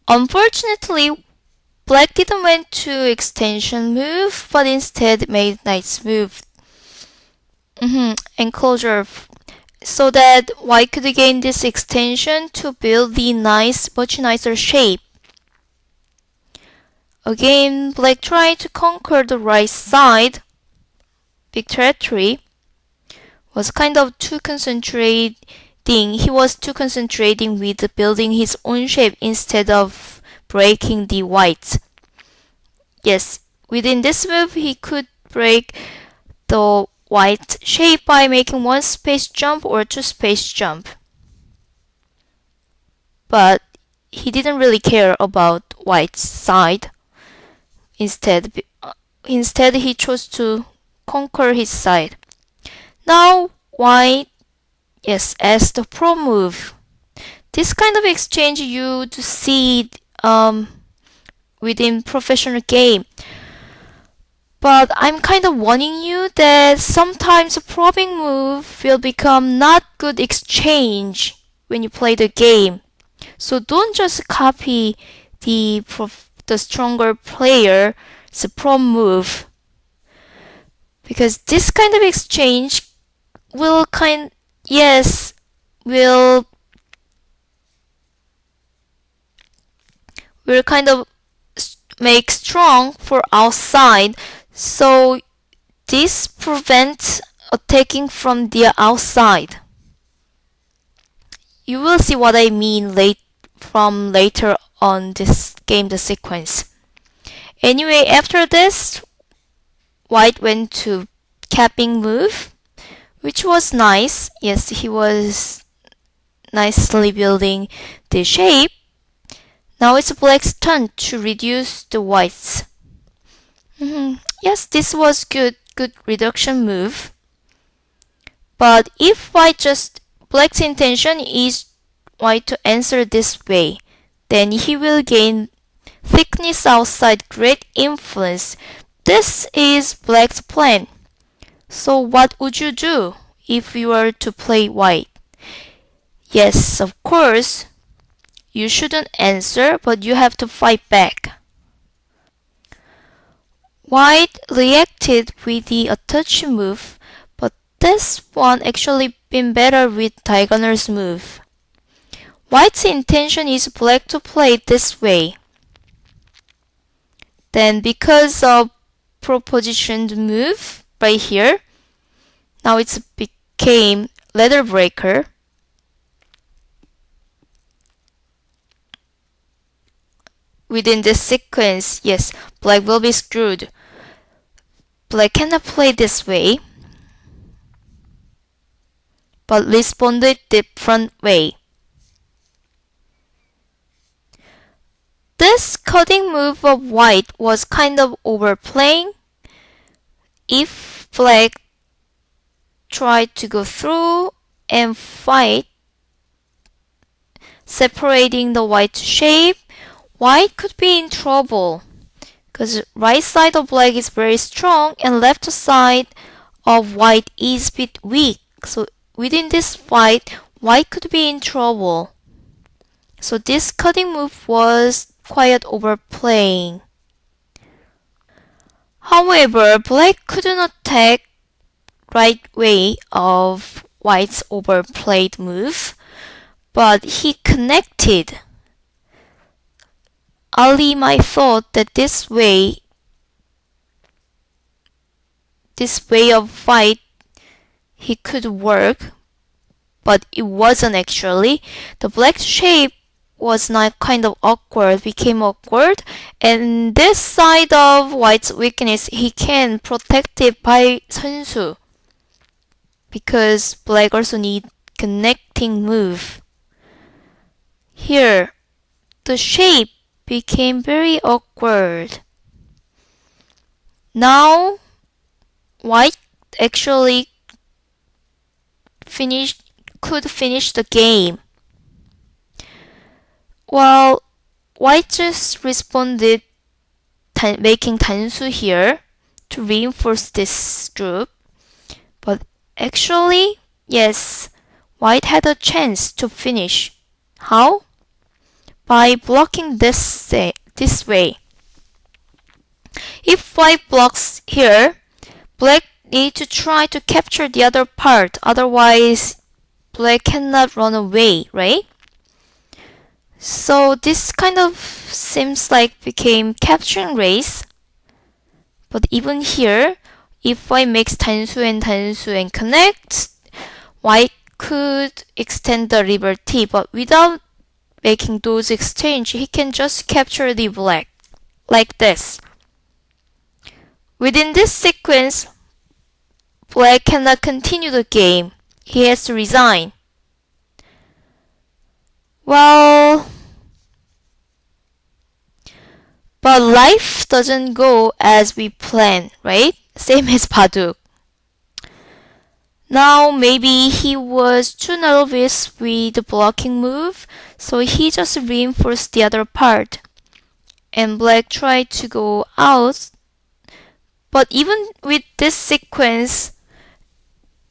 Unfortunately, black didn't went to extension move, but instead made knight's move. Enclosure, so that white could gain this extension to build the much nicer shape. Again, black tried to conquer the right side. Big territory was kind of too concentrating. He was too concentrating with building his own shape instead of breaking the whites. Yes, within this move, he could break the white shape by making one space jump or two space jump. But he didn't really care about white's side. Instead, he chose to conquer his side. Now, white, yes, as the pro move. This kind of exchange you to see within professional game. But I'm kind of warning you that sometimes a probing move will become not good exchange when you play the game. So don't just copy the stronger player's pro move, because this kind of exchange will kind of make strong for outside. So this prevents attacking from the outside. You will see what I mean later on this game, the sequence. Anyway, after this, white went to capping move, which was nice. Yes, he was nicely building the shape. Now it's black's turn to reduce the whites. Yes, this was good reduction move. But if black's intention is white to answer this way, then he will gain thickness outside, great influence. This is black's plan. So what would you do if you were to play white? Yes, of course, you shouldn't answer, but you have to fight back. White reacted with the attach move, but this one actually been better with diagonal's move. White's intention is black to play this way. Then because of propositioned move right here, now it's became ladder breaker. Within this sequence, yes, black will be screwed. Black cannot play this way, but responded different way. This cutting move of white was kind of overplaying. If black tried to go through and fight, separating the white shape, white could be in trouble, because right side of black is very strong and left side of white is a bit weak. So within this fight, white could be in trouble. So this cutting move was quite overplaying. However, black couldn't attack right way of white's overplayed move, but he connected. Ali might thought that this way of fight he could work, but it wasn't actually. The black shape was not kind of awkward, became awkward, and this side of white's weakness he can protect it by 선수, because black also need connecting move. Here, the shape became very awkward. Now, white actually could finish the game. Well, white just responded making 단수 here to reinforce this group. But actually, yes, white had a chance to finish. How? by blocking this way. If white blocks here, black need to try to capture the other part, otherwise black cannot run away, right? So this kind of seems like became capturing race. But even here, if white makes 단수 and connects, white could extend the liberty, but without making those exchange, he can just capture the black, like this. Within this sequence, black cannot continue the game. He has to resign. Well, but life doesn't go as we plan, right? Same as Baduk. Now maybe he was too nervous with the blocking move, so he just reinforced the other part. And black tried to go out. But even with this sequence,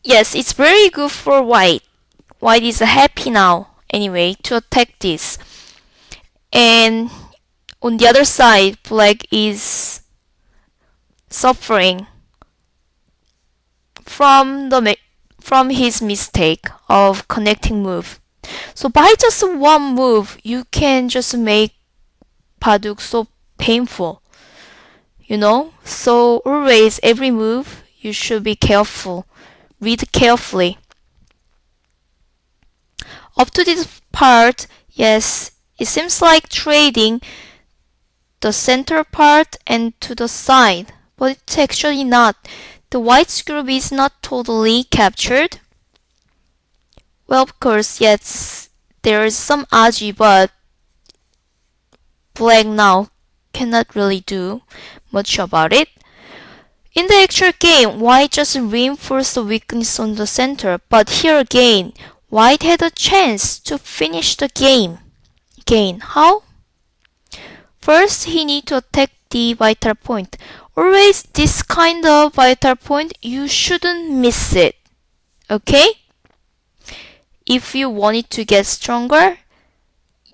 yes, it's very good for white. White is happy now, anyway, to attack this. And on the other side, black is suffering from his mistake of connecting move. So by just one move, you can just make Baduk so painful. So always every move you should be careful, read carefully. Up to this part, yes, it seems like trading the center part and to the side, but it's actually not. The white's group is not totally captured. Well, of course, yes, there is some aji, but black now cannot really do much about it. In the actual game, white just reinforced the weakness on the center, but here again, white had a chance to finish the game. Again, how? First, he need to attack the vital point. Always this kind of vital point, you shouldn't miss it. Okay? If you want it to get stronger,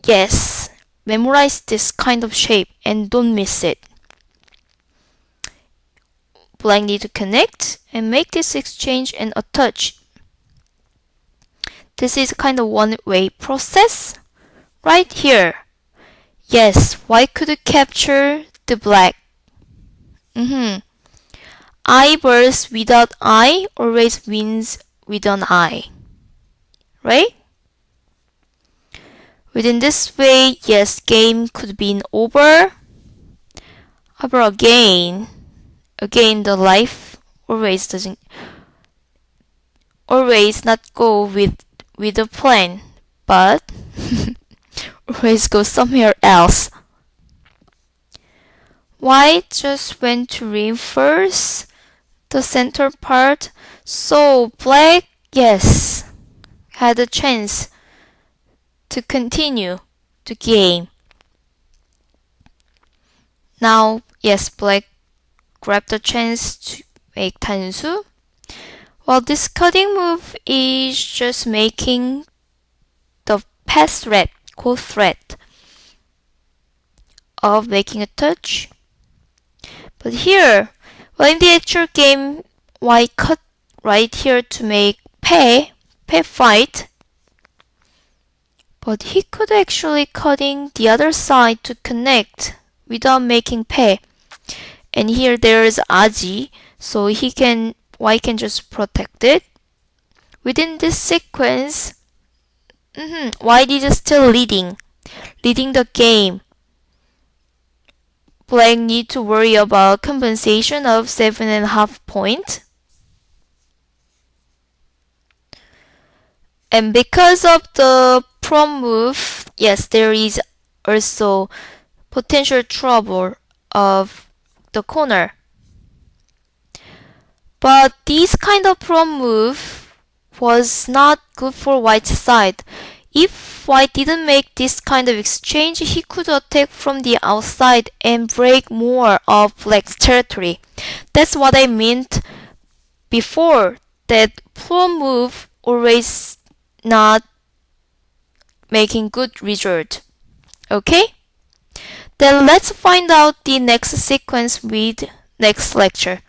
yes, memorize this kind of shape and don't miss it. Black need to connect and make this exchange and a touch. This is kind of one-way process. Right here. Yes, white could capture the black. I versus without I always wins with an I. Right? Within this way, yes, game could be over. However, again, the life always not go with the plan, but always go somewhere else. White just went to reinforce the center part, so black, yes, had a chance to continue the game. Now, yes, black grabbed the chance to make 단수. Well, this cutting move is just making the pass threat, core threat of making a touch. But here, well, in the actual game, white cut right here to make pair fight. But he could actually cutting the other side to connect without making pair. And here there is aji, so white can just protect it. Within this sequence, white is still leading the game. Black need to worry about compensation of 7.5 points. And because of the prom move, yes, there is also potential trouble of the corner. But this kind of prom move was not good for white's side. If white didn't make this kind of exchange, he could attack from the outside and break more of black's territory. That's what I meant before, that prom move always not making good result. Okay? Then let's find out the next sequence with next lecture.